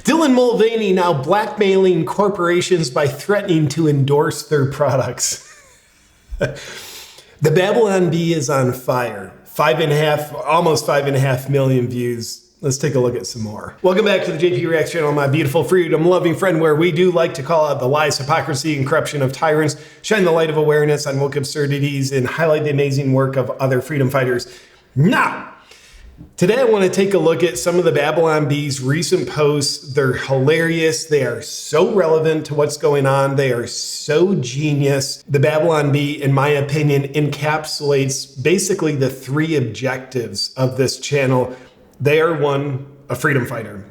Dylan Mulvaney now blackmailing corporations by threatening to endorse their products. The Babylon Bee is on fire. Almost 5.5 million views. Let's take a look at some more. Welcome back to the JP Reacts channel, my beautiful freedom-loving friend, where we do like to call out the lies, hypocrisy, and corruption of tyrants, shine the light of awareness on woke absurdities, and highlight the amazing work of other freedom fighters. Now, today I want to take a look at some of the Babylon Bee's recent posts. They're hilarious. They are so relevant to what's going on. They are so genius. The Babylon Bee, in my opinion, encapsulates basically the three objectives of this channel. They are, one, a freedom fighter.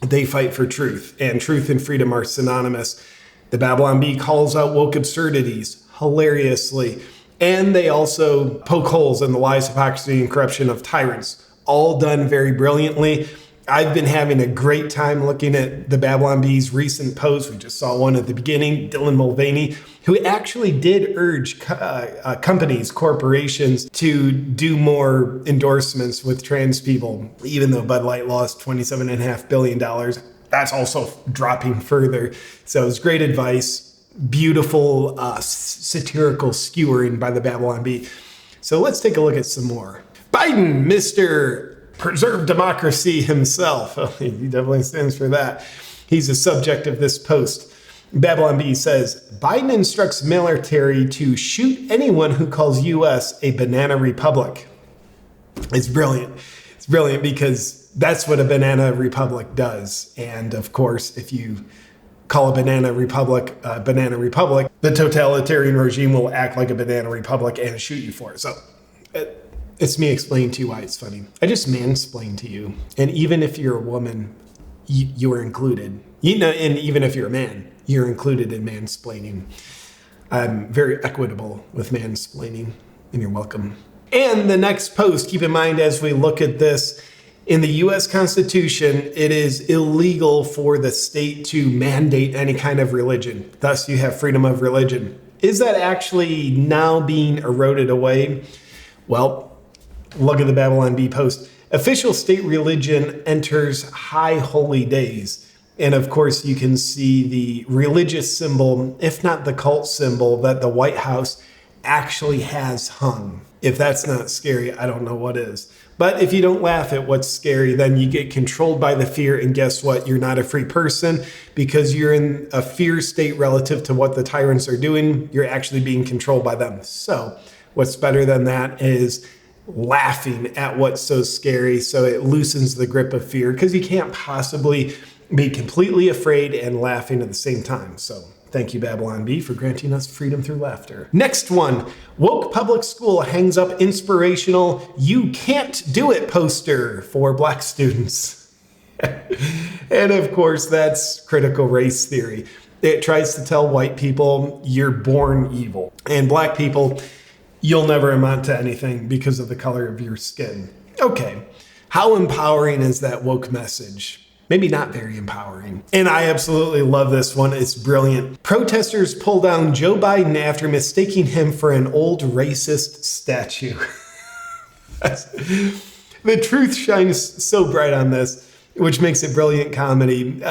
They fight for truth, and truth and freedom are synonymous. The Babylon Bee calls out woke absurdities hilariously, and they also poke holes in the lies, hypocrisy, and corruption of tyrants. All done very brilliantly. I've been having a great time looking at the Babylon Bee's recent posts. We just saw one at the beginning, Dylan Mulvaney, who actually did urge companies, corporations to do more endorsements with trans people, even though Bud Light lost $27.5 billion. That's also dropping further. So it was great advice, beautiful satirical skewering by the Babylon Bee. So let's take a look at some more. Biden, Mr. Preserve Democracy himself. Oh, he definitely stands for that. He's the subject of this post. Babylon Bee says, Biden instructs military to shoot anyone who calls U.S. a banana republic. It's brilliant. It's brilliant because that's what a banana republic does. And of course, if you call a banana republic, the totalitarian regime will act like a banana republic and shoot you for it. So it's me explaining to you why it's funny. I just mansplain to you. And even if you're a woman, you are included. You know, and even if you're a man, you're included in mansplaining. I'm very equitable with mansplaining, and you're welcome. And the next post, keep in mind as we look at this, in the U.S. Constitution, it is illegal for the state to mandate any kind of religion. Thus, you have freedom of religion. Is that actually now being eroded away? Well, look at the Babylon Bee post. Official state religion enters high holy days. And of course, you can see the religious symbol, if not the cult symbol, that the White House actually has hung. If that's not scary, I don't know what is. But if you don't laugh at what's scary, then you get controlled by the fear. And guess what? You're not a free person because you're in a fear state relative to what the tyrants are doing. You're actually being controlled by them. So what's better than that is laughing at what's so scary, so it loosens the grip of fear, because you can't possibly be completely afraid and laughing at the same time. So thank you, Babylon Bee, for granting us freedom through laughter. Next one, woke public school hangs up inspirational "You can't do it" poster for Black students. And of course, that's critical race theory. It tries to tell white people you're born evil, and Black people, you'll never amount to anything because of the color of your skin. Okay, how empowering is that woke message? Maybe not very empowering. And I absolutely love this one. It's brilliant. Protesters pull down Joe Biden after mistaking him for an old racist statue. The truth shines so bright on this, which makes it brilliant comedy.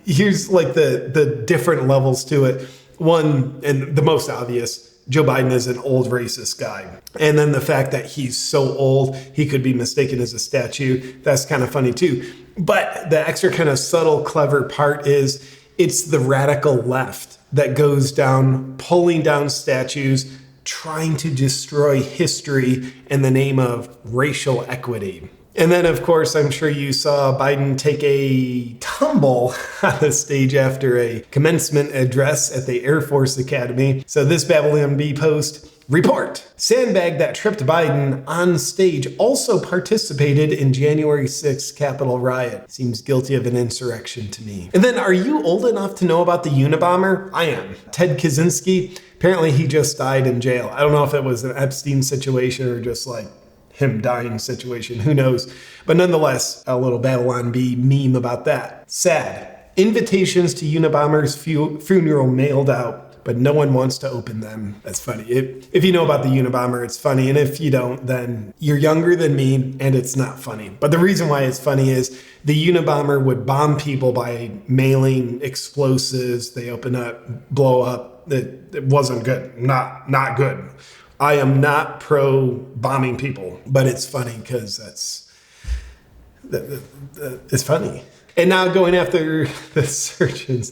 Here's like the different levels to it. One, and the most obvious, Joe Biden is an old racist guy. And then the fact that he's so old, he could be mistaken as a statue. That's kind of funny too. But the extra kind of subtle, clever part is it's the radical left that goes down, pulling down statues, trying to destroy history in the name of racial equity. And then, of course, I'm sure you saw Biden take a tumble on the stage after a commencement address at the Air Force Academy. So this Babylon Bee post, report, sandbag that tripped Biden on stage also participated in January 6th Capitol riot. Seems guilty of an insurrection to me. And then, are you old enough to know about the Unabomber? I am. Ted Kaczynski, apparently he just died in jail. I don't know if it was an Epstein situation or just like him dying situation, who knows? But nonetheless, a little Babylon Bee meme about that. Sad. Invitations to Unabomber's funeral mailed out. but no one wants to open them. That's funny. If you know about the Unabomber, it's funny. And if you don't, then you're younger than me and it's not funny. But the reason why it's funny is the Unabomber would bomb people by mailing explosives. They open up, blow up. It wasn't good. Not good. I am not pro bombing people, but it's funny because it's funny. And now going after the surgeons.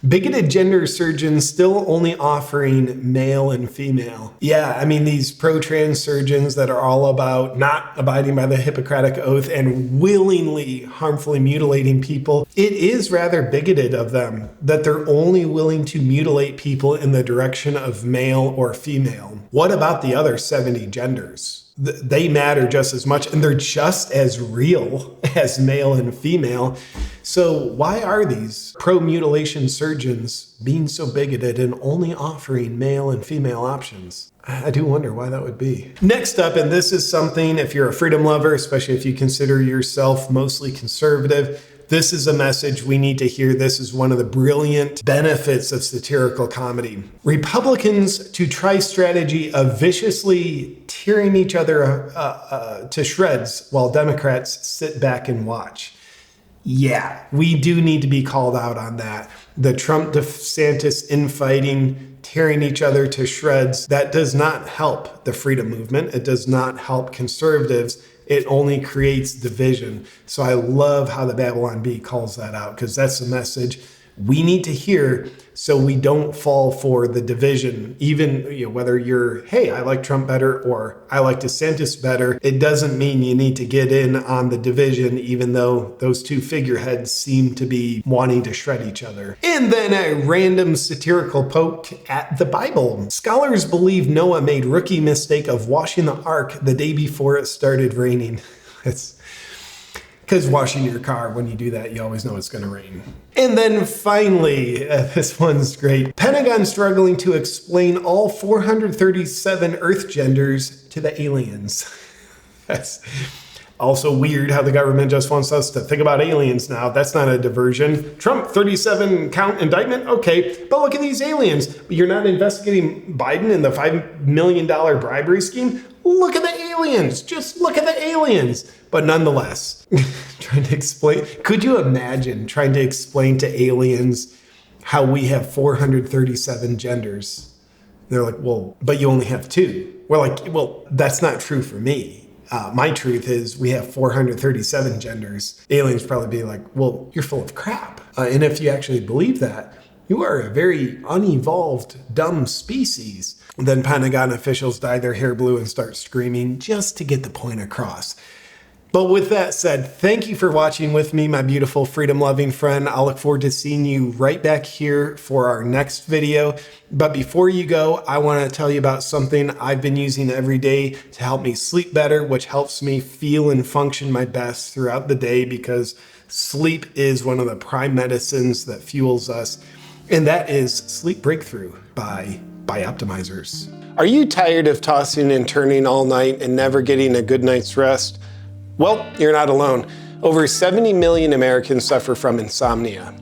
Bigoted gender surgeons still only offering male and female. Yeah, I mean, these pro-trans surgeons that are all about not abiding by the Hippocratic Oath and willingly harmfully mutilating people, it is rather bigoted of them that they're only willing to mutilate people in the direction of male or female. What about the other 70 genders? They matter just as much, and they're just as real as male and female. So why are these pro-mutilation surgeons being so bigoted and only offering male and female options? I do wonder why that would be. Next up, and this is something, if you're a freedom lover, especially if you consider yourself mostly conservative, this is a message we need to hear. This is one of the brilliant benefits of satirical comedy. Republicans to try strategy of viciously tearing each other to shreds while Democrats sit back and watch. Yeah, we do need to be called out on that. The Trump-DeSantis infighting, tearing each other to shreds, that does not help the freedom movement. It does not help conservatives. It only creates division. So I love how the Babylon Bee calls that out, because that's the message we need to hear so we don't fall for the division. Even whether you're, hey, I like Trump better or I like DeSantis better, it doesn't mean you need to get in on the division, even though those two figureheads seem to be wanting to shred each other. And then a random satirical poke at the Bible. Scholars believe Noah made rookie mistake of washing the ark the day before it started raining. It's because washing your car, when you do that, you always know it's going to rain. And then finally, this one's great. Pentagon struggling to explain all 437 Earth genders to the aliens. That's also weird how the government just wants us to think about aliens now. That's not a diversion. Trump, 37 count indictment? Okay, but look at these aliens. You're not investigating Biden in the $5 million bribery scheme? Look at the aliens. Just look at the aliens. But nonetheless, trying to explain, could you imagine trying to explain to aliens how we have 437 genders? They're like, well, but you only have 2. We're like, well, that's not true for me. My truth is we have 437 genders. Aliens probably be like, well, you're full of crap. And if you actually believe that, you are a very unevolved, dumb species. Then Pentagon officials dye their hair blue and start screaming just to get the point across. But with that said, thank you for watching with me, my beautiful freedom-loving friend. I'll look forward to seeing you right back here for our next video. But before you go, I want to tell you about something I've been using every day to help me sleep better, which helps me feel and function my best throughout the day, because sleep is one of the prime medicines that fuels us. And that is Sleep Breakthrough by Optimizers. Are you tired of tossing and turning all night and never getting a good night's rest? Well, you're not alone. Over 70 million Americans suffer from insomnia.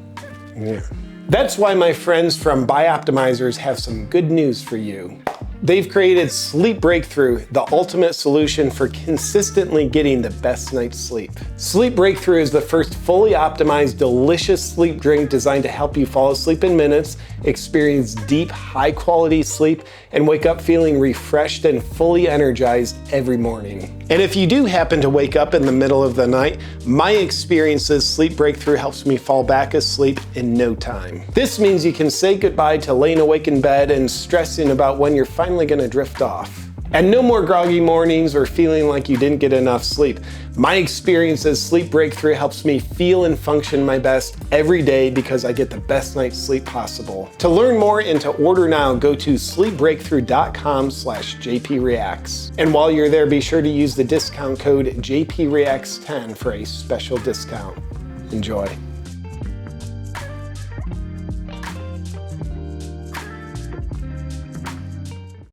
Yeah. That's why my friends from Optimizers have some good news for you. They've created Sleep Breakthrough, the ultimate solution for consistently getting the best night's sleep. Sleep Breakthrough is the first fully optimized, delicious sleep drink designed to help you fall asleep in minutes, experience deep, high-quality sleep, and wake up feeling refreshed and fully energized every morning. And if you do happen to wake up in the middle of the night, my experience is Sleep Breakthrough helps me fall back asleep in no time. This means you can say goodbye to laying awake in bed and stressing about when you're finally going to drift off. And no more groggy mornings or feeling like you didn't get enough sleep. My experience as Sleep Breakthrough helps me feel and function my best every day because I get the best night's sleep possible. To learn more and to order now, go to sleepbreakthrough.com/JPReacts. And while you're there, be sure to use the discount code JPReacts10 for a special discount. Enjoy.